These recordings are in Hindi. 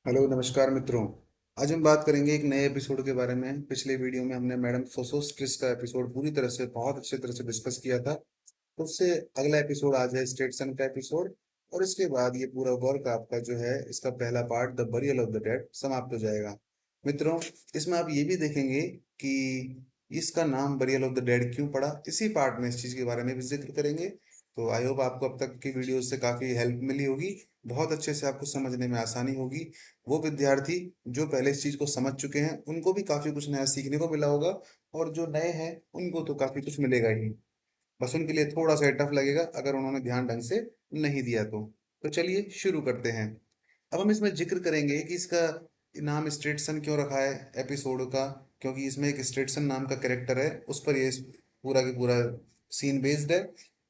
हेलो नमस्कार मित्रों। आज हम बात करेंगे एक नए एपिसोड के बारे में। पिछले वीडियो में हमने मैडम सोसोस्ट्रिस का एपिसोड पूरी तरह से बहुत अच्छे तरह से डिस्कस किया था। तो उससे अगला एपिसोड आज है स्टेटसन का एपिसोड। और इसके बाद ये पूरा वर्क आपका जो है इसका पहला part the burial of the dead समाप्त हो जाएगा। मित्रों, इसमें आप ये भी देखेंगे कि इसका नाम बरियल ऑफ द डेड क्यों पड़ा। इसी पार्ट में इस चीज के बारे में भी जिक्र करेंगे। तो आई होप आपको अब तक की वीडियो से काफी हेल्प मिली होगी। बहुत अच्छे से आपको समझने में आसानी होगी। वो विद्यार्थी जो पहले इस चीज को समझ चुके हैं उनको भी काफी कुछ नया सीखने को मिला होगा। और जो नए हैं उनको तो काफी कुछ मिलेगा ही। बस उनके लिए थोड़ा सा टफ लगेगा अगर उन्होंने ध्यान ढंग से नहीं दिया तो चलिए शुरू करते हैं। अब हम इसमें जिक्र करेंगे कि इसका नाम स्ट्रेटसन क्यों रखा है एपिसोड का। क्योंकि इसमें एक स्ट्रेटसन नाम का कैरेक्टर है, उस पर ये पूरा की पूरा सीन बेस्ड है।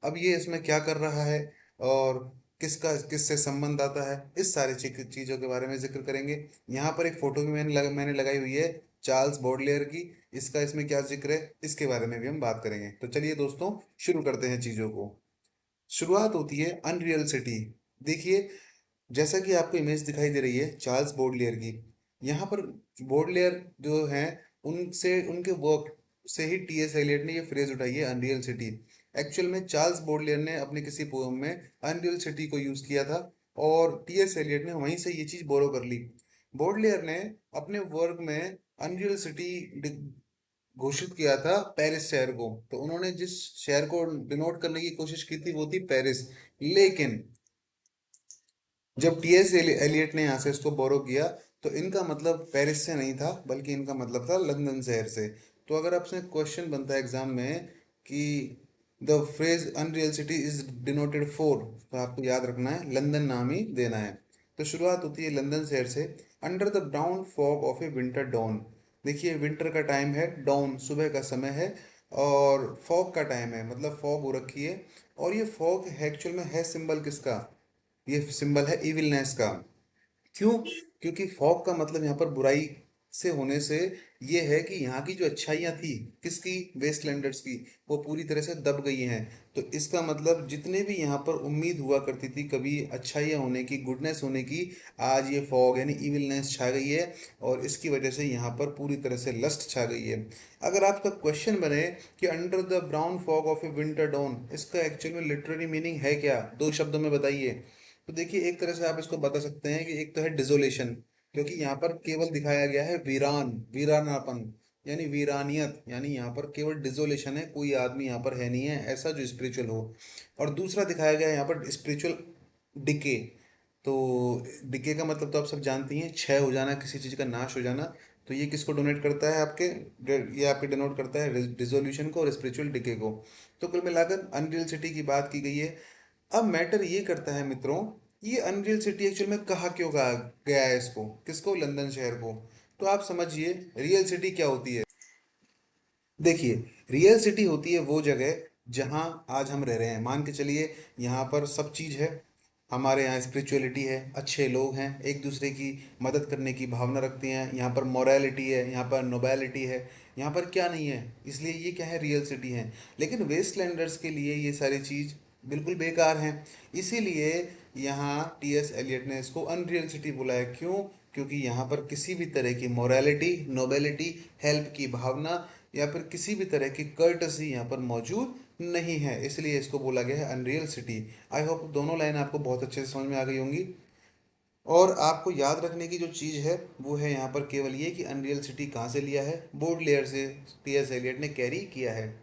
अब ये इसमें क्या कर रहा है और किसका किससे संबंध आता है, इस सारी चीजों के बारे में जिक्र करेंगे। यहाँ पर एक फोटो भी मैंने लगाई हुई है चार्ल्स बॉडलेयर की। इसका इसमें क्या जिक्र है इसके बारे में भी हम बात करेंगे। तो चलिए दोस्तों, शुरू करते हैं चीजों को। शुरुआत होती है अनरियल सिटी। देखिए, जैसा कि आपको इमेज दिखाई दे रही है चार्ल्स बॉडलेयर की। यहाँ पर बॉडलेयर जो हैं उनसे उनके वर्क से ही टीएस एलियट ने ये फ्रेज उठाई है अनरियल सिटी। एक्चुअल में चार्ल्स बॉडलेयर ने अपने किसी पोएम में अनरियल सिटी को यूज किया था और टीएस एलियट ने वहीं से ये चीज बोरो कर ली। बॉडलेयर ने अपने वर्क में अनरियल सिटी घोषित किया था पेरिस शहर को। तो उन्होंने जिस शहर को डिनोट करने की कोशिश की थी वो थी पेरिस। लेकिन जब टीएस एलियट ने यहाँ से इसको बोरो किया तो इनका मतलब पेरिस से नहीं था बल्कि इनका मतलब था लंदन शहर से। तो अगर आपसे क्वेश्चन बनता है एग्जाम में कि the phrase unreal city is denoted for, तो आपको याद रखना है लंदन नाम ही देना है। तो शुरुआत होती है लंदन शहर से। Under the brown fog of a winter dawn. देखिए, विंटर का टाइम है, डॉन सुबह का समय है और फॉग का टाइम है, मतलब फॉग हो रखी है। और ये फॉग एक्चुअल में है सिंबल किसका? ये सिंबल है इविलनेस का। क्यों? क्योंकि फॉग का मतलब यहाँ पर बुराई से होने से ये है कि यहाँ की जो अच्छाइयाँ थी, किसकी? वेस्टलैंडर्स की, वो पूरी तरह से दब गई हैं। तो इसका मतलब जितने भी यहाँ पर उम्मीद हुआ करती थी कभी अच्छाइयाँ होने की, गुडनेस होने की, आज ये फॉग यानी इविलनेस छा गई है। और इसकी वजह से यहाँ पर पूरी तरह से लस्ट छा गई है। अगर आपका क्वेश्चन बने कि under the brown fog of a winter dawn, इसका एक्चुअल में लिटरेरी मीनिंग है क्या, दो शब्दों में बताइए। तो देखिए, एक तरह से आप इसको बता सकते हैं कि एक तो है डिजोलेशन। क्योंकि यहाँ पर केवल दिखाया गया है वीरानापन, यानी वीरानियत, यानी यहाँ पर केवल डिजोलेशन है, कोई आदमी यहाँ पर है नहीं है ऐसा जो स्पिरिचुअल हो। और दूसरा दिखाया गया है यहाँ पर स्पिरिचुअल डिके। तो डिके का मतलब तो आप सब जानती हैं, क्षय हो जाना, किसी चीज़ का नाश हो जाना। तो ये किसको डोनेट करता है आपके? ये आपके डिनोट करता है डिसोल्यूशन को और स्पिरिचुअल डिके को। तो कुल मिलाकर अनरियल सिटी की बात की गई है। अब मैटर ये करता है मित्रों, ये अनरियल सिटी एक्चुअल में कहा क्यों कहा गया है इसको, किसको? लंदन शहर को। तो आप समझिए रियल सिटी क्या होती है। देखिए, रियल सिटी होती है वो जगह जहाँ आज हम रह रहे हैं। मान के चलिए यहाँ पर सब चीज़ है, हमारे यहाँ स्पिरिचुअलिटी है, अच्छे लोग हैं, एक दूसरे की मदद करने की भावना रखते हैं, यहाँ पर मोरालिटी है, यहाँ पर नोबैलिटी है। यहाँ पर क्या नहीं है? इसलिए ये क्या है? रियल सिटी है। लेकिन वेस्टलैंडर्स के लिए ये सारी चीज़ बिल्कुल बेकार हैं। इसीलिए यहाँ टीएस एलियट ने इसको अनरियल सिटी बोला है। क्यों? क्योंकि यहाँ पर किसी भी तरह की मोरालिटी, नोबेलिटी, हेल्प की भावना या फिर किसी भी तरह की कर्टसी यहाँ पर मौजूद नहीं है, इसलिए इसको बोला गया है अनरियल सिटी। आई होप दोनों लाइन आपको बहुत अच्छे से समझ में आ गई होंगी। और आपको याद रखने की जो चीज़ है वो है यहाँ पर केवल ये कि अनरियल सिटी कहाँ से लिया है? बोडलेयर से टीएस एलियट ने कैरी किया है।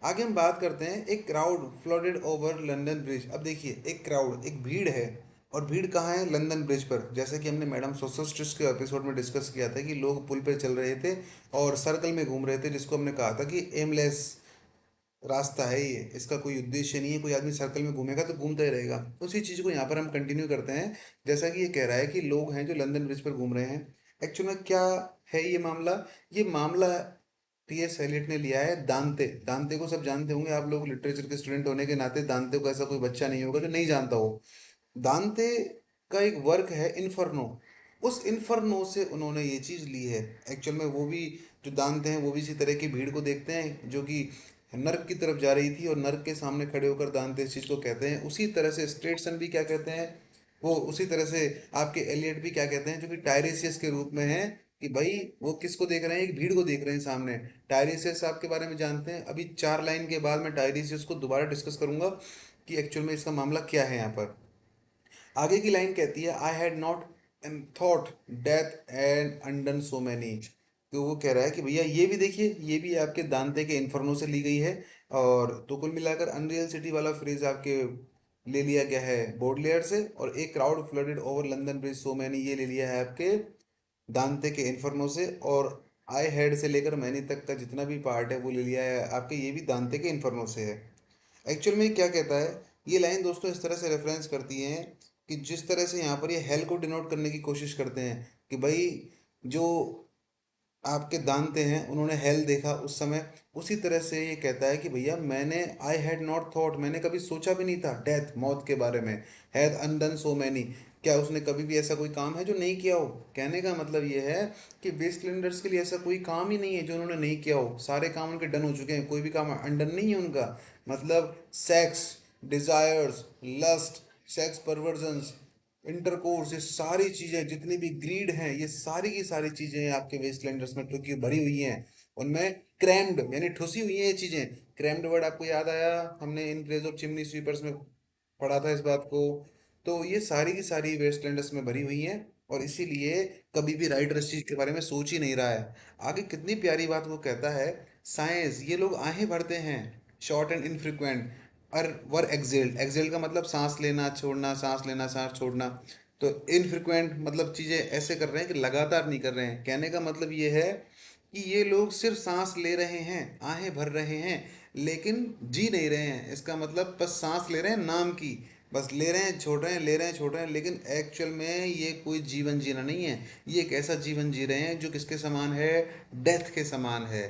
आगे हम बात करते हैं, एक crowd flooded over London bridge. अब देखिए, एक क्राउड, एक भीड़ है। और भीड़ कहाँ है? लंदन ब्रिज पर। जैसे कि हमने मैडम सोसोस्ट्रिस के एपिसोड में डिस्कस किया था कि लोग पुल पर चल रहे थे और सर्कल में घूम रहे थे, जिसको हमने कहा था कि एमलेस रास्ता है ये, इसका कोई उद्देश्य नहीं है। कोई आदमी सर्कल में घूमेगा तो घूमता ही रहेगा। उसी चीज़ को यहाँ पर हम कंटिन्यू करते हैं। जैसा कि ये कह रहा है कि लोग हैं जो लंदन ब्रिज पर घूम रहे हैं। एक्चुअल में क्या है ये मामला? ये मामला टीएस एलियट ने लिया है दांते। दांते को सब जानते होंगे आप लोग, लिटरेचर के स्टूडेंट होने के नाते दांते को ऐसा कोई बच्चा नहीं होगा जो नहीं जानता हो। दांते का एक वर्क है इन्फर्नो। उस इन्फर्नो से उन्होंने ये चीज़ ली है। एक्चुअल में वो भी जो दांते हैं वो भी इसी तरह की भीड़ को देखते हैं जो कि नर्क की तरफ जा रही थी और नर्क के सामने खड़े होकर दांते इस चीज़ को कहते हैं। उसी तरह से स्ट्रेट सन भी क्या कहते हैं? वो उसी तरह से आपके एलियट भी क्या कहते हैं, जो कि टायरेसियस के रूप में है, कि भाई वो किसको देख रहे हैं, एक भीड़ को देख रहे हैं सामने। टायरेसियस आपके बारे में जानते हैं, अभी 4 लाइन के बाद मैं टायरेसियस को दोबारा डिस्कस करूंगा कि एक्चुअल में इसका मामला क्या है यहाँ पर। आगे की लाइन कहती है, I had not thought death and undone so many. तो वो कह रहा है कि भैया ये भी देखिए, ये भी आपके दांते के इन्फर्नो से ली गई है। और तो कुल मिलाकर अनरियल सिटी वाला फ्रेज आपके ले लिया गया है बोडलेयर से, और एक crowd flooded over London bridge so many ये ले लिया है आपके दांते के इन्फर्नो से। और आई हेड से लेकर मैनी तक का जितना भी पार्ट है वो ले लिया है आपके ये भी दांते के इन्फर्नो से है। एक्चुअल में क्या कहता है ये लाइन दोस्तों, इस तरह से रेफरेंस करती है कि जिस तरह से यहाँ पर ये हेल को डिनोट करने की कोशिश करते हैं कि भाई जो आपके दांते हैं उन्होंने हेल देखा उस समय, उसी तरह से ये कहता है कि भैया मैंने आई हैड नॉट थॉट, मैंने कभी सोचा भी नहीं था डेथ मौत के बारे में, हैड अनडन सो मैनी, क्या उसने कभी भी ऐसा कोई काम है जो नहीं किया हो। कहने का मतलब ये है कि वेस्टलैंडर्स के लिए ऐसा कोई काम ही नहीं है जो उन्होंने नहीं किया हो, सारे काम उनके डन हो चुके हैं, कोई भी काम अनडन नहीं है उनका। मतलब sex, desires, lust, sex perversions, intercourse, ये सारी चीजें जितनी भी ग्रीड हैं, ये सारी की सारी चीजें आपके वेस्टलैंडर्स में ठुकी भरी हुई हैं, उनमें क्रैम्ड यानी ठुसी हुई हैं ये चीजें। क्रैम्ड वर्ड आपको याद आया, हमने in praise of chimney sweepers में पढ़ा था इस बात को। तो ये सारी की सारी वेस्टलैंडर्स में भरी हुई हैं, और इसीलिए कभी भी राइटर इस चीज के बारे में सोच ही नहीं रहा है। आगे कितनी प्यारी बात वो कहता है, साइंस ये लोग आहें भरते हैं, शॉर्ट एंड इनफ्रिक्वेंट, और वर एक्सेल्ड, एक्सेल्ड का मतलब सांस लेना छोड़ना, सांस लेना सांस छोड़ना। तो इनफ्रिक्वेंट मतलब चीज़ें ऐसे कर रहे हैं कि लगातार नहीं कर रहे हैं। कहने का मतलब ये है कि ये लोग सिर्फ सांस ले रहे हैं, आहें भर रहे हैं, लेकिन जी नहीं रहे हैं। इसका मतलब बस सांस ले रहे हैं नाम की, बस ले रहे हैं छोड़ रहे हैं, ले रहे हैं छोड़ रहे हैं, लेकिन एक्चुअल में ये कोई जीवन जीना नहीं है। ये एक ऐसा जीवन जी रहे हैं जो किसके समान है, डेथ के समान है।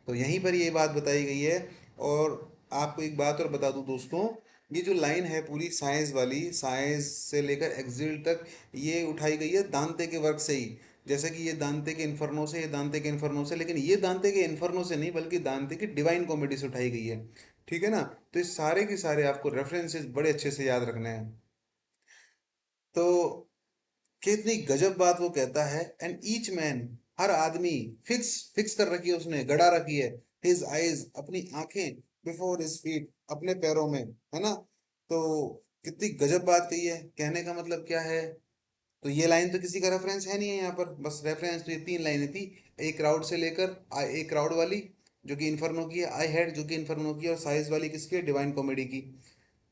तो यहीं पर ये बात बताई गई है। और आपको एक बात और बता दूं दोस्तों, ये जो लाइन है पूरी साइंस वाली, साइंस से लेकर एक्सिल तक, ये उठाई गई है दांते के वर्क से ही। जैसे कि ये दांते के इन्फर्नो से, ये दांते के इन्फर्नो से, लेकिन ये दांते के इन्फर्नो से नहीं बल्कि दांते की डिवाइन कॉमेडी से उठाई गई है। ठीक है ना। तो ये सारे के सारे आपको रेफरेंसेस बड़े अच्छे से याद रखने हैं। तो कितनी गजब बात वो कहता है, एंड ईच मैन, हर आदमी, फिक्स फिक्स कर रखी है उसने, गड़ा रखी है, हिज आईज अपनी आंखें, बिफोर हिज फीट अपने पैरों में, है ना। तो कितनी गजब बात कही है। कहने का मतलब क्या है, तो ये लाइन तो किसी का रेफरेंस है नहीं है यहाँ पर, बस रेफरेंस तो ये 3 लाइनें थी। एक क्राउड से लेकर एक क्राउड वाली जो कि इन्फर्नो की है, आई हेड जो कि इन्फर्नो की है, और साइज वाली किसकी है, डिवाइन कॉमेडी की।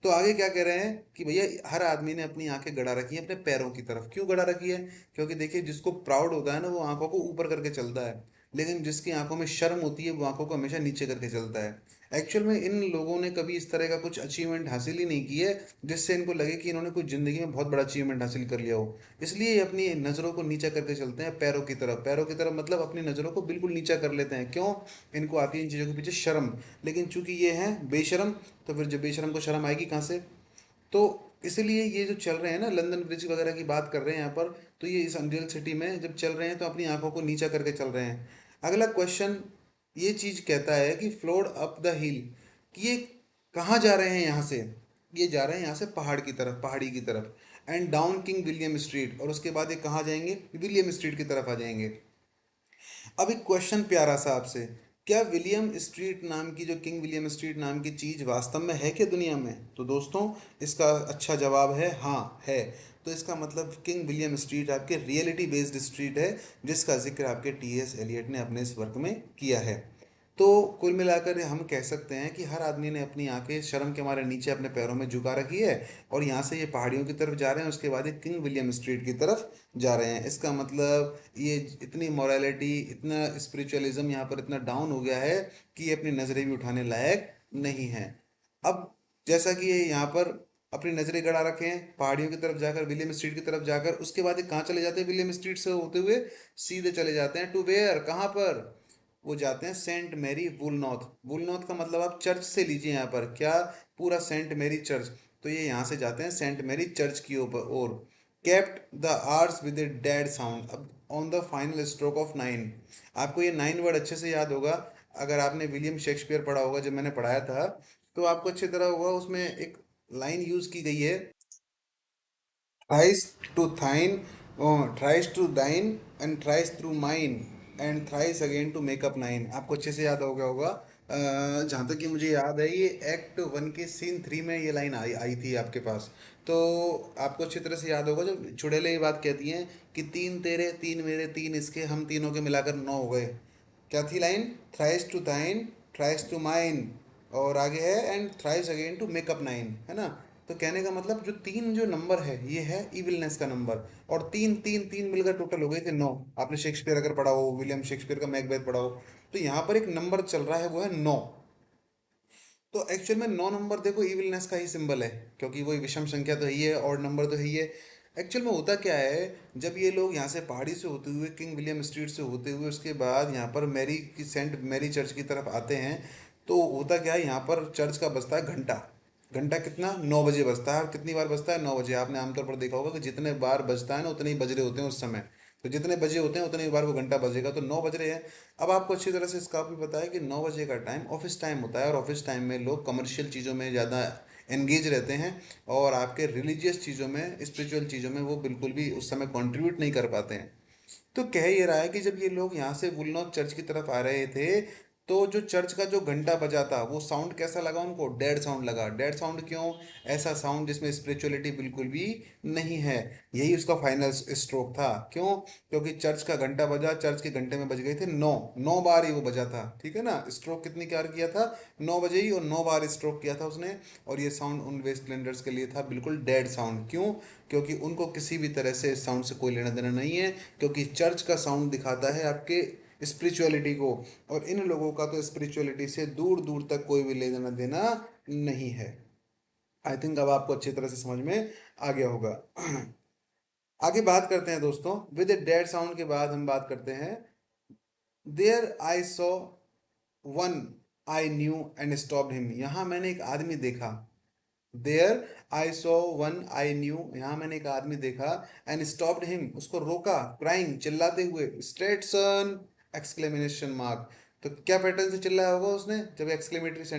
तो आगे क्या कह रहे हैं कि भैया हर आदमी ने अपनी आंखें गड़ा रखी है अपने पैरों की तरफ। क्यों गड़ा रखी है, क्योंकि देखिए जिसको प्राउड होता है ना वो आंखों को ऊपर करके चलता है, लेकिन जिसकी आंखों में शर्म होती है वो आंखों को हमेशा नीचे करके चलता है। एक्चुअल में इन लोगों ने कभी इस तरह का कुछ अचीवमेंट हासिल ही नहीं की है जिससे इनको लगे कि इन्होंने कुछ जिंदगी में बहुत बड़ा अचीवमेंट हासिल कर लिया हो। इसलिए ये अपनी नज़रों को नीचा करके चलते हैं पैरों की तरफ, पैरों की तरफ मतलब अपनी नज़रों को बिल्कुल नीचा कर लेते हैं। क्यों, इनको आती है इन चीज़ों के पीछे शर्म। लेकिन चूंकि ये हैं बेशरम, तो फिर जब बेशरम को शर्म आएगी कहाँ से। तो इसलिए ये जो चल रहे हैं ना, लंदन ब्रिज वगैरह की बात कर रहे हैं यहाँ पर, तो ये इस अनरियल सिटी में जब चल रहे हैं तो अपनी आंखों को नीचा करके चल रहे हैं। अगला क्वेश्चन ये चीज कहता है कि फ्लोड अप द हिल, कि ये कहाँ जा रहे हैं यहाँ से। ये जा रहे हैं यहाँ से पहाड़ की तरफ, पहाड़ी की तरफ, and down king William street, और उसके बाद ये कहाँ जाएंगे, विलियम स्ट्रीट की तरफ आ जाएंगे। अब एक क्वेश्चन प्यारा सा आपसे, क्या विलियम स्ट्रीट नाम की, जो किंग विलियम स्ट्रीट नाम की चीज़ वास्तव में है क्या दुनिया में। तो दोस्तों इसका अच्छा जवाब है हाँ है। तो इसका मतलब किंग विलियम स्ट्रीट आपके रियलिटी बेस्ड स्ट्रीट है, जिसका जिक्र आपके टी एस एलियट ने अपने इस वर्क में किया है। तो कुल मिलाकर हम कह सकते हैं कि हर आदमी ने अपनी आंखें शर्म के मारे नीचे अपने पैरों में झुका रखी है, और यहाँ से ये पहाड़ियों की तरफ जा रहे हैं, उसके बाद ये किंग विलियम स्ट्रीट की तरफ जा रहे हैं। इसका मतलब ये इतनी मोरालिटी, इतना स्पिरिचुअलिज्म यहाँ पर इतना डाउन हो गया है कि ये अपनी नज़रें भी उठाने लायक नहीं है। अब जैसा कि ये यहाँ पर अपनी नज़रें गड़ा रखे हैं पहाड़ियों की तरफ जाकर, विलियम स्ट्रीट की तरफ जाकर, उसके बाद ये कहाँ चले जाते हैं, विलियम स्ट्रीट से होते हुए सीधे चले जाते हैं टू वेयर, कहाँ पर, वो जाते हैं सेंट मैरी वुलनॉथ। वुलनॉथ का मतलब आप चर्च से लीजिए यहाँ पर क्या, पूरा सेंट मैरी चर्च। तो ये यहाँ से जाते हैं सेंट मैरी चर्च की ऊपर, और kept the oars with a dead sound. अब on the final stroke of 9, आपको ये 9 वर्ड अच्छे से याद होगा। अगर आपने विलियम शेक्सपियर पढ़ा होगा जब मैंने पढ़ाया था, तो आपको अच्छी तरह होगा, उसमें एक लाइन यूज की गई है thrice to thine, thrice to thine and thrice through mine and thrice again to make up nine। आपको अच्छे से याद हो गया होगा। जहाँ तक कि मुझे याद है ये एक्ट 1 के सीन 3 में ये लाइन आई आई थी आपके पास। तो आपको अच्छी तरह से याद होगा जब चुड़ैले ये बात कहती हैं कि तीन तेरे तीन मेरे तीन इसके हम तीनों के मिलाकर 9 हो गए। क्या थी line? Thrice to thine, thrice to mine, और आगे है and thrice again to make up nine, है ना। तो कहने का मतलब जो तीन जो नंबर है ये है इविलनेस का नंबर, और तीन तीन तीन मिलकर टोटल हो गए थे 9। आपने शेक्सपियर अगर पढ़ा हो, विलियम शेक्सपियर का मैकबेथ पढ़ा हो, तो यहाँ पर एक नंबर चल रहा है वो है 9। तो एक्चुअल में 9 नंबर देखो इविलनेस का ही सिंबल है, क्योंकि वही विषम संख्या तो ही है और नंबर तो ही है। एक्चुअल में होता क्या है, जब ये लोग यहाँ से पहाड़ी से होते हुए किंग विलियम स्ट्रीट से होते हुए उसके बाद यहाँ पर मैरी की सेंट मैरी चर्च की तरफ आते हैं, तो होता क्या है यहाँ पर चर्च का बजता है घंटा। घंटा कितना? 9 बजे बजता है। और कितनी बार बजता है? 9 बजे। आपने आमतौर पर देखा होगा कि जितने बार बजता है ना उतने ही बज रहे होते हैं उस समय। तो जितने बजे होते हैं उतने ही बार वो घंटा बजेगा, तो 9 बज रहे हैं। अब आपको अच्छी तरह से इसका भी पता है कि 9 बजे का टाइम ऑफिस टाइम होता है, और ऑफिस टाइम में लोग कमर्शियल चीज़ों में ज़्यादा एंगेज रहते हैं, और आपके रिलीजियस चीज़ों में, स्पिरिचुअल चीज़ों में वो बिल्कुल भी उस समय कंट्रीब्यूट नहीं कर पाते हैं। तो कह ये रहा है कि जब ये लोग यहाँ से वुलनॉक चर्च की तरफ आ रहे थे, तो जो चर्च का जो घंटा बजा था वो साउंड कैसा लगा उनको? डेड साउंड लगा। डेड साउंड क्यों? ऐसा साउंड जिसमें स्पिरिचुअलिटी बिल्कुल भी नहीं है। यही उसका फाइनल स्ट्रोक था। क्यों? क्योंकि चर्च का घंटा बजा, चर्च के घंटे में बज गए थे 9। 9 बार ही वो बजा था, ठीक है ना। स्ट्रोक कितनी बार किया था? 9 बजे ही, और 9 बार स्ट्रोक किया था उसने। और ये साउंड उन वेस्ट स्प्लेंडर्स के लिए था बिल्कुल डेड साउंड। क्यों? क्योंकि उनको किसी भी तरह से इस साउंड से कोई लेना देना नहीं है, क्योंकि चर्च का साउंड दिखाता है आपके स्पिरिचुअलिटी को, और इन लोगों का तो स्पिरिचुअलिटी से दूर दूर तक कोई भी लेना देना नहीं है। आई थिंक अब आपको अच्छी तरह से समझ में आ गया होगा। आगे बात करते हैं दोस्तों, विद ए डेड साउंड के बाद हम बात करते हैं there I saw one I knew and stopped him. यहाँ मैंने एक आदमी देखा। There I saw one I knew, यहाँ मैंने एक आदमी देखा, एंड स्टॉप्ड हिम, उसको रोका, क्राइंग, चिल्लाते हुए, स्ट्रेट सन, एक्सक्लेमेशन मार्क। तो क्या पैटर्न से चिल्लाया होगा उसने जब एक्सक्लेमेटरी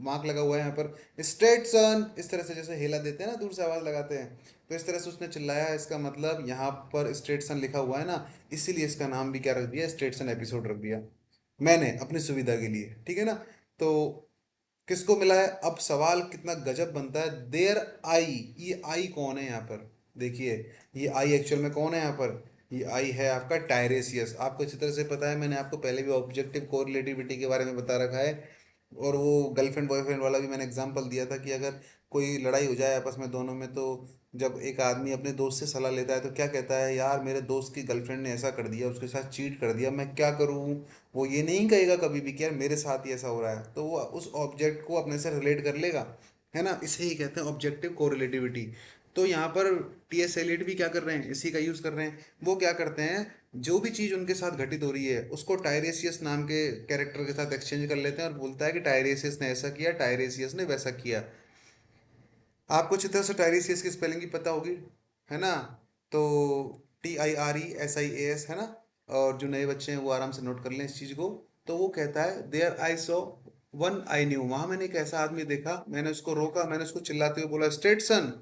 मार्क लगा हुआ है यहाँ पर? स्ट्रेट सन, इस तरह से जैसे हेला देते हैं ना, दूर से आवाज़ लगाते हैं, तो इस तरह से उसने चिल्लाया। इसका मतलब यहाँ पर स्ट्रेट सन लिखा हुआ है ना, इसीलिए इसका नाम भी क्या रख दिया? स्ट्रेट सन एपिसोड रख दिया मैंने अपनी सुविधा के लिए, ठीक है ना। तो किसको मिला है? अब सवाल कितना गजब बनता है। देयर आई, ये आई कौन है यहाँ पर? देखिए, ये आई एक्चुअल में कौन है यहाँ पर? ये आई है आपका टायरेसियस। आपको अच्छी तरह से पता है, मैंने आपको पहले भी ऑब्जेक्टिव कोरिलेटिविटी के बारे में बता रखा है, और वो गर्लफ्रेंड बॉयफ्रेंड वाला भी मैंने एग्जांपल दिया था कि अगर कोई लड़ाई हो जाए आपस में दोनों में, तो जब एक आदमी अपने दोस्त से सलाह लेता है तो क्या कहता है? यार मेरे दोस्त की गर्लफ्रेंड ने ऐसा कर दिया, उसके साथ चीट कर दिया, मैं क्या करूँ। वो ये नहीं कहेगा कभी भी कि यार मेरे साथ ही ऐसा हो रहा है, तो वो उस ऑब्जेक्ट को अपने से रिलेट कर लेगा, है ना। इसे ही कहते हैं ऑब्जेक्टिव कोरिलेटिविटी। तो यहाँ पर टीएस एलियट भी क्या कर रहे हैं? इसी का यूज़ कर रहे हैं। वो क्या करते हैं, जो भी चीज़ उनके साथ घटित हो रही है उसको टायरेसियस नाम के कैरेक्टर के साथ एक्सचेंज कर लेते हैं, और बोलता है कि टायरेसियस ने ऐसा किया, टायरेसियस ने वैसा किया। आपको अच्छी तरह से टायरेसियस की स्पेलिंग की पता होगी, है ना। तो TIRESIAS, है ना। और जो नए बच्चे हैं वो आराम से नोट कर लें इस चीज़ को। तो वो कहता है there I saw one I knew, वहां मैंने एक ऐसा आदमी देखा, मैंने उसको रोका, मैंने उसको चिल्लाते हुए बोला स्ट्रेट सन।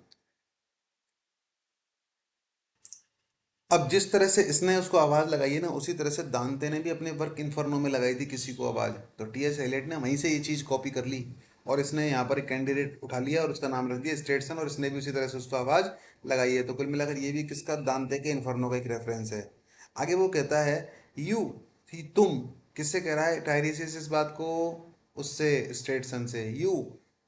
अब जिस तरह से इसने उसको आवाज़ लगाई है ना, उसी तरह से दांते ने भी अपने वर्क इन्फर्नो में लगाई थी किसी को आवाज़। तो टीएस एलियट ने वहीं से ये चीज़ कॉपी कर ली, और इसने यहाँ पर एक कैंडिडेट उठा लिया और उसका नाम रख दिया स्टेटसन, और इसने भी उसी तरह से उसको आवाज़ लगाई है। तो कुल मिलाकर ये भी किसका? दांते के इन्फर्नो का एक रेफरेंस है। आगे वो कहता है यू, थी तुम, किससे कह रहा है टाइरिसिस इस बात को? उससे, स्टेटसन से। You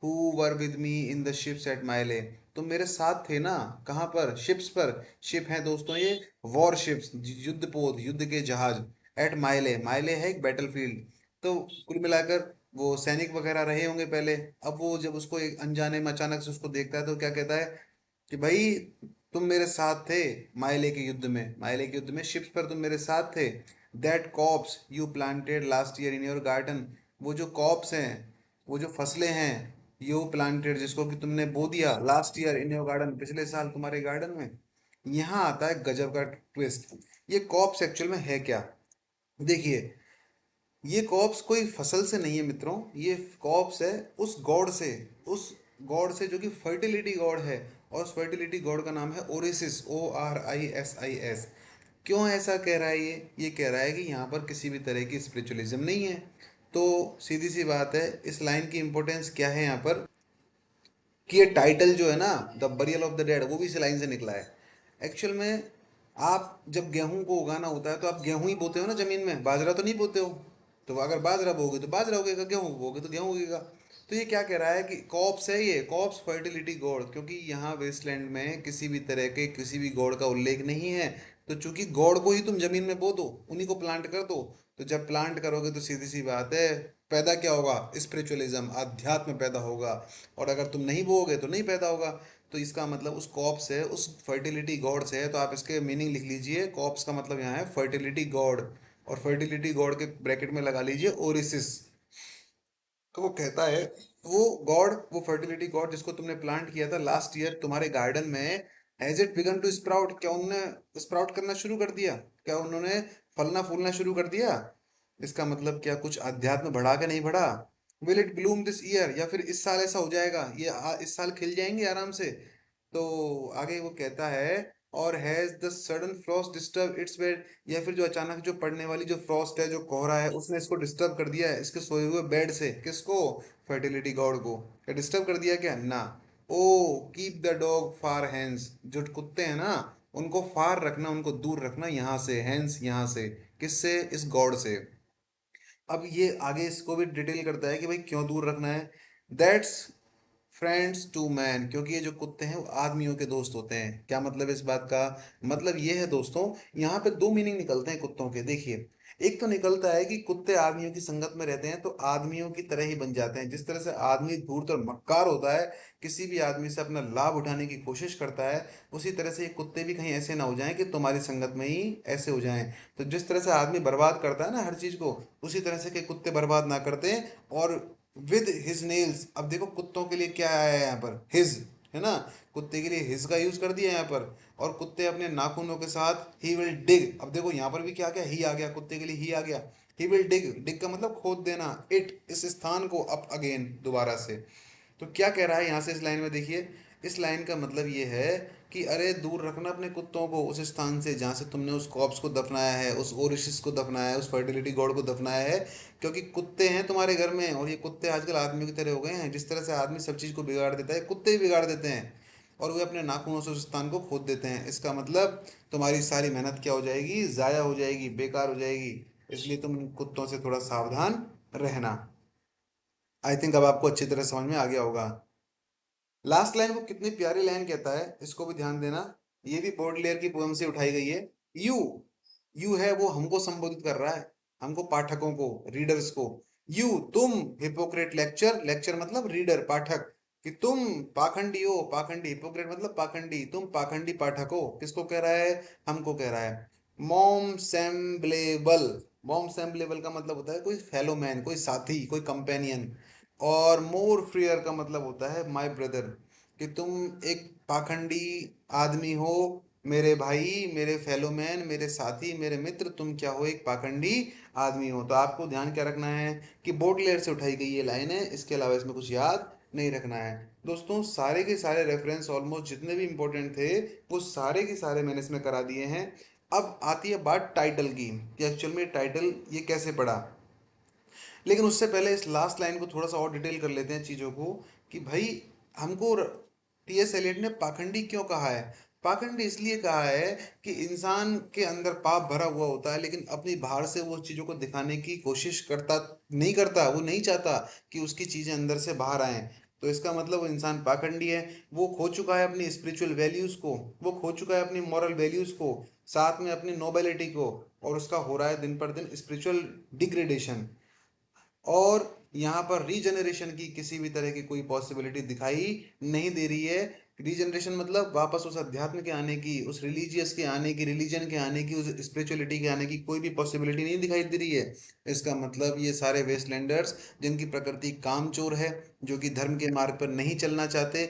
who were with me in the ships at Mylae, तुम मेरे साथ थे ना। कहाँ पर? शिप्स पर। शिप है दोस्तों ये वॉर शिप्स, युद्धपोत, युद्ध के जहाज। एट माइले, माइले है एक बैटलफील्ड। तो कुल मिलाकर वो सैनिक वगैरह रहे होंगे पहले। अब वो जब उसको एक अनजाने में अचानक से उसको देखता है तो क्या कहता है कि भाई तुम मेरे साथ थे माइले के युद्ध में, माइले के युद्ध में शिप्स पर तुम मेरे साथ थे। That corpse you planted last year in your garden, वो जो कॉप्स हैं, वो जो फसलें हैं, यू प्लांटेड जिसको कि तुमने बो दिया, last year in your garden, पिछले साल तुम्हारे गार्डन में। यहाँ आता है गजब का ट्विस्ट। ये कॉप्स एक्चुअल में है क्या? देखिए, ये कॉप्स कोई फसल से नहीं है मित्रों, ये कॉप्स है उस गॉड से, उस गॉड से जो कि फर्टिलिटी गॉड है, और उस फर्टिलिटी गॉड का नाम है ओरिसिस, ORISIS। क्यों ऐसा कह रहा है ये कह रहा है कि यहाँ पर किसी भी तरह की स्पिरिचुअलिज्म नहीं है। तो सीधी सी बात है, इस लाइन की इंपॉर्टेंस क्या है यहाँ पर, कि ये टाइटल जो है ना, the burial of the dead, वो भी इस लाइन से निकला है। एक्चुअल में आप जब गेहूं को उगाना होता है तो आप गेहूं ही बोते हो ना जमीन में, बाजरा तो नहीं बोते हो। तो अगर बाजरा बोगे तो बाजरा उगेगा, गेहूं बोगे तो गेहूं उगेगा। तो ये क्या कह रहा है कि कॉप्स है, ये कॉप्स फर्टिलिटी गॉड, क्योंकि यहाँ वेस्टलैंड में किसी भी तरह के किसी भी गॉड का उल्लेख नहीं है। तो चूंकि गॉड को ही तुम जमीन में बो दो, उन्हीं को प्लांट कर दो, तो जब प्लांट करोगे तो सीधी सी बात है, पैदा क्या होगा, स्पिरिचुअलिज्म, अध्यात्म पैदा होगा। और अगर तुम नहीं बोओगे तो नहीं पैदा होगा। तो इसका मतलब उस कॉप्स है, उस फर्टिलिटी गॉड से है। तो आप इसके मीनिंग लिख लीजिए, कॉप्स का मतलब यहाँ है फर्टिलिटी गॉड, और फर्टिलिटी गॉड के ब्रैकेट में लगा लीजिए ओरिसिस। तो वो कहता है, वो गॉड, वो फर्टिलिटी गॉड जिसको तुमने प्लांट किया था लास्ट ईयर तुम्हारे गार्डन में, has it begun to sprout, क्या उन्होंने स्प्राउट करना शुरू कर दिया, क्या उन्होंने फलना फूलना शुरू कर दिया। इसका मतलब क्या कुछ अध्यात्म बढ़ा के नहीं बढ़ा। Will it Bloom this year, या फिर इस साल ऐसा हो जाएगा, ये इस साल खिल जाएंगे आराम से। तो आगे वो कहता है, और has the sudden Frost disturb it's bed, या फिर जो अचानक जो पड़ने वाली जो फ्रॉस्ट है, जो कोहरा है, उसने इसको डिस्टर्ब कर दिया है इसके सोए हुए बेड से। किसको, फर्टिलिटी गॉड को। क्या डिस्टर्ब कर दिया क्या, ना। Oh, keep the dog far hence, जो कुत्ते हैं ना, उनको फार रखना, उनको दूर रखना यहाँ से, हैंस यहाँ से, किससे, इस गॉड से। अब ये आगे इसको भी डिटेल करता है कि भाई क्यों दूर रखना है। दैट्स फ्रेंड्स टू मैन, क्योंकि ये जो कुत्ते हैं वो आदमियों के दोस्त होते हैं। क्या मतलब इस बात का, मतलब ये है दोस्तों, यहाँ पे दो मीनिंग निकलते हैं कुत्तों के, देखिए। एक तो निकलता है कि कुत्ते आदमियों की संगत में रहते हैं तो आदमियों की तरह ही बन जाते हैं। जिस तरह से आदमी धूर्त और मक्कार होता है, किसी भी आदमी से अपना लाभ उठाने की कोशिश करता है, उसी तरह से ये कुत्ते भी कहीं ऐसे ना हो जाएं कि तुम्हारी संगत में ही ऐसे हो जाएं। तो जिस तरह से आदमी बर्बाद करता है ना हर चीज को, उसी तरह से कि कुत्ते बर्बाद ना करते। और विद हिज नेल्स, अब देखो कुत्तों के लिए क्या आया है यहाँ पर, हिज, है ना, कुत्ते के लिए हिज का यूज कर दिया यहाँ पर। और कुत्ते अपने नाखूनों के साथ ही विल डिग, अब देखो यहाँ पर भी क्या क्या ही आ गया, कुत्ते के लिए ही आ गया। ही विल डिग, डिग का मतलब खोद देना, इट, इस स्थान को, अप अगेन, दोबारा से। तो क्या कह रहा है यहाँ से इस लाइन में, देखिए। इस लाइन का मतलब ये है कि अरे दूर रखना अपने कुत्तों को उस स्थान से जहाँ से तुमने उस कॉप्स को दफनाया है, उस ओरिशिस को दफनाया है, उस फर्टिलिटी गॉड को दफनाया है। क्योंकि कुत्ते हैं तुम्हारे घर में, और ये कुत्ते आजकल आदमियों की तरह हो गए हैं। जिस तरह से आदमी सब चीज़ को बिगाड़ देता है, कुत्ते भी बिगाड़ देते हैं। और वे अपने नाखूनों से उस स्थान को खोद देते हैं। इसका मतलब तुम्हारी सारी मेहनत क्या हो जाएगी, ज़ाया हो जाएगी, बेकार हो जाएगी। इसलिए तुम इन कुत्तों से थोड़ा सावधान रहना। आई थिंक अब आपको अच्छी तरह समझ में आ गया होगा। लास्ट लाइन को कितनी प्यारी लाइन कहता है, इसको भी ध्यान देना। ये भी बॉडलेयर की पोएम से उठाई गई है। यू, यू है वो हमको संबोधित कर रहा है, हमको पाठकों को, रीडर्स को। यू, तुम, हिपोक्रेट लेक्चर, लेक्चर मतलब रीडर, पाठक, कि तुम पाखंडी हो, पाखंडी, हिपोक्रेट मतलब पाखंडी, तुम पाखंडी पाठक हो। किसको कह रहा है, हमको कह रहा है। मॉम सेम्बलेबल, मॉम सेम्बलेबल का मतलब होता है कोई फेलो मैन, कोई साथी, कोई कंपेनियन। और मोर फ्रियर का मतलब होता है माय ब्रदर, कि तुम एक पाखंडी आदमी हो, मेरे भाई, मेरे फेलो मैन, मेरे साथी, मेरे मित्र, तुम क्या हो, एक पाखंडी आदमी हो। तो आपको ध्यान क्या रखना है कि बोडलेयर से उठाई गई ये लाइन है, इसके अलावा इसमें कुछ याद नहीं रखना है। दोस्तों सारे के सारे रेफरेंस ऑलमोस्ट जितने भी इंपॉर्टेंट थे, वो सारे के सारे मैंने इसमें करा दिए हैं। अब आती है बात टाइटल की, कि एक्चुअल में टाइटल ये कैसे पड़ा। लेकिन उससे पहले इस लास्ट लाइन को थोड़ा सा और डिटेल कर लेते हैं चीज़ों को, कि भाई हमको टीएस एलियट ने पाखंडी क्यों कहा है। पाखंडी इसलिए कहा है कि इंसान के अंदर पाप भरा हुआ होता है, लेकिन अपनी बाहर से वो चीज़ों को दिखाने की कोशिश करता नहीं करता, वो नहीं चाहता कि उसकी चीज़ें अंदर से बाहर आएं। तो इसका मतलब वो इंसान पाखंडी है। वो खो चुका है अपनी स्पिरिचुअल वैल्यूज़ को, वो खो चुका है अपनी मॉरल वैल्यूज़ को, साथ में अपनी नोबिलिटी को। और उसका हो रहा है दिन पर दिन स्पिरिचुअल डिग्रेडेशन। और यहाँ पर रीजनरेशन की किसी भी तरह की कोई पॉसिबिलिटी दिखाई नहीं दे रही है। रीजनरेशन मतलब वापस उस अध्यात्म के आने की, उस रिलीजियस के आने की, रिलीजन के आने की, उस स्पिरिचुअलिटी के आने की कोई भी पॉसिबिलिटी नहीं दिखाई दे रही है। इसका मतलब ये सारे वेस्टलैंडर्स, जिनकी प्रकृति कामचोर है, जो कि धर्म के मार्ग पर नहीं चलना चाहते,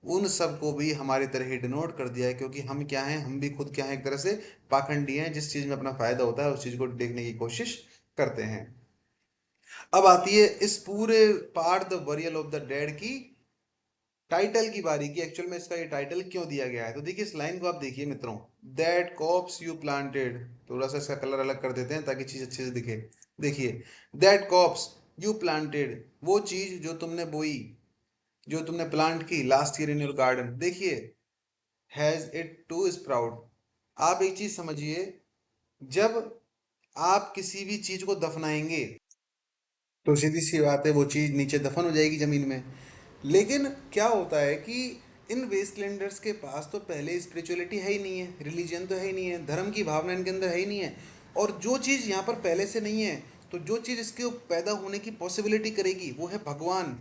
उन सबको भी हमारी तरह ही डिनोट कर दिया है। क्योंकि हम क्या हैं, हम भी खुद क्या हैं, एक तरह से पाखंडी हैं। जिस चीज़ में अपना फायदा होता है उस चीज़ को देखने की कोशिश करते हैं। अब आती है इस पूरे part the burial of the dead की टाइटल की बारी की एक्चुअल में इसका ये टाइटल क्यों दिया गया है, तो देखिए इस लाइन को आप देखिए मित्रों। दैट कॉप्स यू प्लांटेड, थोड़ा सा इसका कलर अलग कर देते हैं ताकि चीज अच्छे से दिखे। देखिए, दैट कॉप्स यू प्लांटेड, वो चीज जो तुमने बोई, जो तुमने प्लांट की last year in your garden, देखिए, हैज इट टू स्प्राउट। आप एक चीज समझिए, जब आप किसी भी चीज को दफनाएंगे तो सीधी सी बात है वो चीज नीचे दफन हो जाएगी जमीन में। लेकिन क्या होता है कि इन वेस्टलैंडर्स के पास तो पहले स्पिरिचुअलिटी है ही नहीं है, रिलीजन तो है ही नहीं है, धर्म की भावना इनके अंदर है ही नहीं है। और जो चीज़ यहाँ पर पहले से नहीं है, तो जो चीज़ इसके पैदा होने की पॉसिबिलिटी करेगी वो है भगवान।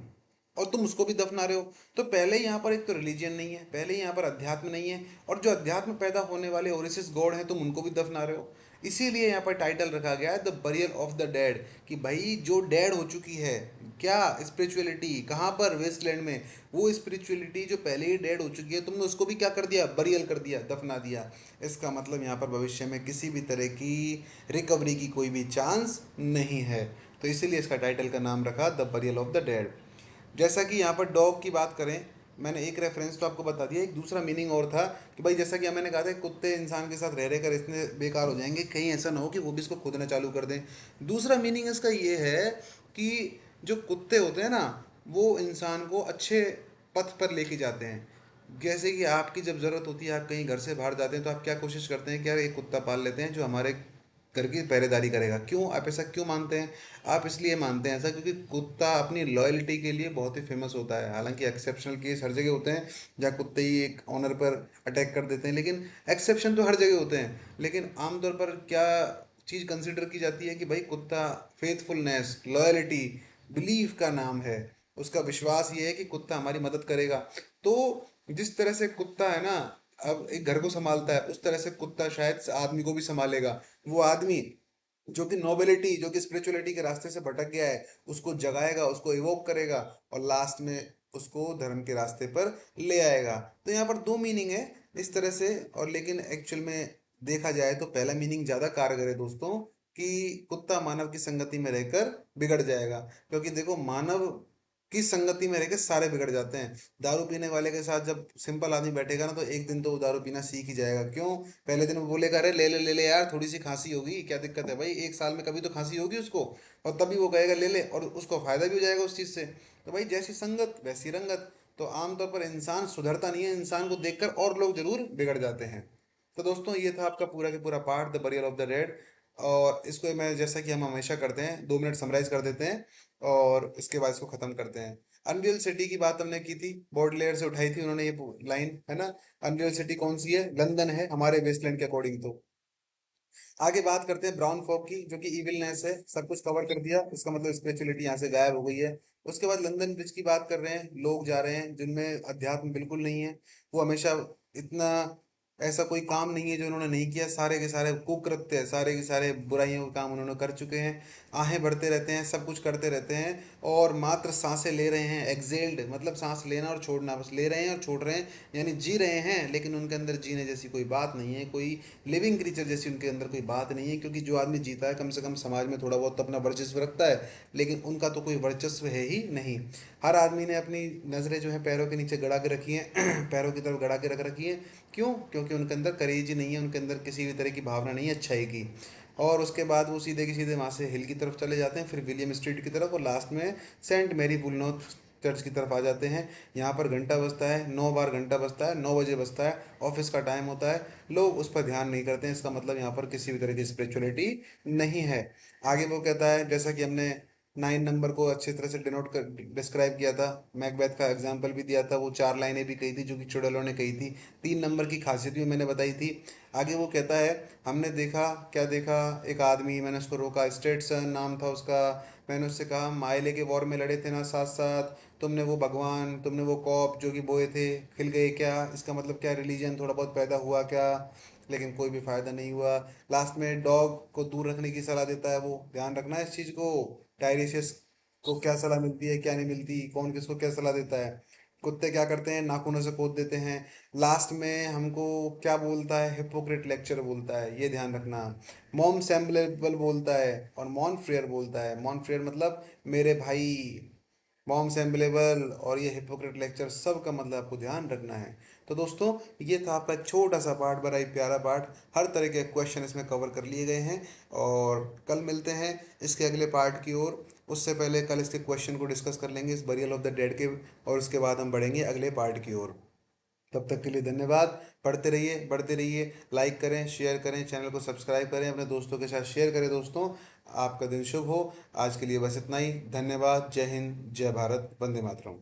और तुम उसको भी दफना रहे हो। तो पहले यहाँ पर एक तो रिलीजन नहीं है, पहले यहाँ पर अध्यात्म नहीं है, और जो अध्यात्म पैदा होने वाले ओरिसिस गॉड हैं तुम उनको भी दफना रहे हो। इसीलिए यहाँ पर टाइटल रखा गया है the burial of the dead, कि भाई जो डेड हो चुकी है, क्या स्पिरिचुअलिटी कहाँ पर, वेस्टलैंड में, वो स्पिरिचुअलिटी जो पहले ही डेड हो चुकी है तुमने उसको भी क्या कर दिया, बरियल कर दिया, दफना दिया। इसका मतलब यहाँ पर भविष्य में किसी भी तरह की रिकवरी की कोई भी चांस नहीं है। तो इसीलिए इसका टाइटल का नाम रखा the burial of the dead. जैसा कि यहाँ पर डॉग की बात करें, मैंने एक रेफरेंस तो आपको बता दिया, एक दूसरा मीनिंग और था कि भाई जैसा कि मैंने कहा था कुत्ते इंसान के साथ रह रह कर इतने बेकार हो जाएंगे, कहीं ऐसा ना हो कि वो भी इसको खोदना चालू कर दें। दूसरा मीनिंग इसका ये है कि जो कुत्ते होते हैं ना, वो इंसान को अच्छे पथ पर लेके जाते हैं। जैसे कि आपकी जब ज़रूरत होती है, आप कहीं घर से बाहर जाते हैं, तो आप क्या कोशिश करते हैं कि यार एक कुत्ता पाल लेते हैं जो हमारे घर की पहरेदारी करेगा। क्यों आप ऐसा क्यों मानते हैं? आप इसलिए मानते हैं ऐसा क्योंकि कुत्ता अपनी लॉयल्टी के लिए बहुत ही फेमस होता है। हालांकि एक्सेप्शनल केस हर जगह होते हैं जहाँ कुत्ते ही एक ऑनर पर अटैक कर देते हैं, लेकिन एक्सेप्शन तो हर जगह होते हैं। लेकिन आमतौर पर क्या चीज़ कंसिडर की जाती है कि भाई कुत्ता फेथफुलनेस, लॉयल्टी, बिलीफ का नाम है। उसका विश्वास ये है कि कुत्ता हमारी मदद करेगा। तो जिस तरह से कुत्ता है ना, अब एक घर को संभालता है, उस तरह से कुत्ता शायद से आदमी को भी संभालेगा। वो आदमी जो कि नोबिलिटी, जो कि स्पिरिचुअलिटी के रास्ते से भटक गया है, उसको जगाएगा, उसको इवोक करेगा, और लास्ट में उसको धर्म के रास्ते पर ले आएगा। तो यहाँ पर दो मीनिंग है इस तरह से। और लेकिन एक्चुअल में देखा जाए तो पहला मीनिंग ज़्यादा कारगर है दोस्तों, कि कुत्ता मानव की संगति में रहकर बिगड़ जाएगा। क्योंकि देखो, मानव की संगति में रहकर सारे बिगड़ जाते हैं। दारू पीने वाले के साथ जब सिंपल आदमी बैठेगा ना, तो एक दिन तो वो दारू पीना सीख ही जाएगा। क्यों? पहले दिन वो बोलेगा अरे ले ले ले ले यार, थोड़ी सी खांसी होगी, क्या दिक्कत है भाई, एक साल में कभी तो खांसी होगी उसको। और तभी वो कहेगा ले ले, और उसको फायदा भी हो जाएगा उस चीज़ से। तो भाई जैसी संगत वैसी रंगत। तो आमतौर पर इंसान सुधरता नहीं है, इंसान को देखकर और लोग जरूर बिगड़ जाते हैं। तो दोस्तों ये था आपका पूरा के पूरा part the barrier of the dead. और इसको मैं, जैसा कि हम हमेशा करते हैं, 2 मिनट समराइज कर देते हैं और इसके बाद इसको खत्म करते हैं। अनरियल सिटी की बात हमने की थी, बॉडलेयर से उठाई थी उन्होंने ये लाइन, है ना। अनरियल सिटी कौन सी है? लंदन है हमारे वेस्टलैंड के अकॉर्डिंग तो। आगे बात करते हैं ब्राउन फॉग की, जो कि इविलनेस है। सब कुछ कवर कर दिया, इसका मतलब स्पिरिचुअलिटी यहाँ से गायब हो गई है। उसके बाद लंदन ब्रिज की बात कर रहे हैं, लोग जा रहे हैं जिनमें अध्यात्म बिल्कुल नहीं है। वो हमेशा इतना, ऐसा कोई काम नहीं है जो उन्होंने नहीं किया, सारे के सारे कुकृत्य, सारे के सारे बुराइयों के काम उन्होंने कर चुके हैं। आहें बढ़ते रहते हैं, सब कुछ करते रहते हैं, और मात्र सांसें ले रहे हैं। एक्सेल्ड मतलब सांस लेना और छोड़ना, बस ले रहे हैं और छोड़ रहे हैं, यानी जी रहे हैं, लेकिन उनके अंदर जीने जैसी कोई बात नहीं है, कोई लिविंग क्रीचर जैसी उनके अंदर कोई बात नहीं है। क्योंकि जो आदमी जीता है कम से कम समाज में थोड़ा बहुत तो अपना वर्चस्व रखता है, लेकिन उनका तो कोई वर्चस्व है ही नहीं। हर आदमी ने अपनी नज़रें जो है पैरों के नीचे गड़ा के रखी हैं पैरों की तरफ गड़ा के रख रखी है। क्यों? क्योंकि उनके अंदर करेज ही नहीं है, उनके अंदर किसी भी तरह की भावना नहीं है अच्छाई की। और उसके बाद वो सीधे के सीधे वहाँ से हिल की तरफ चले जाते हैं, फिर विलियम स्ट्रीट की तरफ, और लास्ट में सेंट मैरी वुलनोथ चर्च की तरफ आ जाते हैं। यहाँ पर घंटा बजता है, 9 बार घंटा बजता है, 9 बजे बजता है, ऑफिस का टाइम होता है। लोग उस पर ध्यान नहीं करते हैं, इसका मतलब यहाँ पर किसी भी तरह की स्पिरिचुअलिटी नहीं है। आगे वो कहता है, जैसा कि हमने 9 नंबर को अच्छी तरह से डिनोट कर डिस्क्राइब किया था, मैकबेथ का एग्जाम्पल भी दिया था, वो 4 लाइनें भी कही थी जो कि चुड़ैलों ने कही थी। 3 नंबर की खासियत भी मैंने बताई थी। आगे वो कहता है, हमने देखा, क्या देखा, एक आदमी, मैंने उसको रोका, स्टेटसन नाम था उसका। मैंने उससे कहा माइले के वॉर में लड़े थे ना साथ साथ, तुमने वो भगवान, तुमने वो कॉप जो कि बोए थे, खिल गए क्या? इसका मतलब क्या, रिलीजन थोड़ा बहुत पैदा हुआ क्या? लेकिन कोई भी फायदा नहीं हुआ। लास्ट में डॉग को दूर रखने की सलाह देता है वो, ध्यान रखना है इस चीज को। टायरिशियस को क्या सलाह मिलती है, क्या नहीं मिलती, कौन किसको क्या सलाह देता है। कुत्ते क्या करते हैं, नाखूनों से खोद देते हैं। लास्ट में हमको क्या बोलता है, हिपोक्रेट लेक्चर बोलता है, ये ध्यान रखना। मॉम सैम्बलेबल बोलता है, और मॉन फ्रेयर बोलता है। मॉन फ्रेयर मतलब मेरे भाई, मॉम्स अवेलेबल और ये हिपोक्रेट लेक्चर, सब का मतलब आपको ध्यान रखना है। तो दोस्तों ये था आपका छोटा सा पार्ट, बड़ा ही प्यारा पार्ट। हर तरह के क्वेश्चन इसमें कवर कर लिए गए हैं और कल मिलते हैं इसके अगले पार्ट की ओर। उससे पहले कल इसके क्वेश्चन को डिस्कस कर लेंगे, इस बरियल ऑफ द डेड के, और उसके बाद हम बढ़ेंगे अगले पार्ट की ओर। तब तक के लिए धन्यवाद। पढ़ते रहिए, बढ़ते रहिए, लाइक करें, शेयर करें, चैनल को सब्सक्राइब करें, अपने दोस्तों के साथ शेयर करें। दोस्तों आपका दिन शुभ हो। आज के लिए बस इतना ही। धन्यवाद। जय हिंद, जय भारत, वंदे मातरम।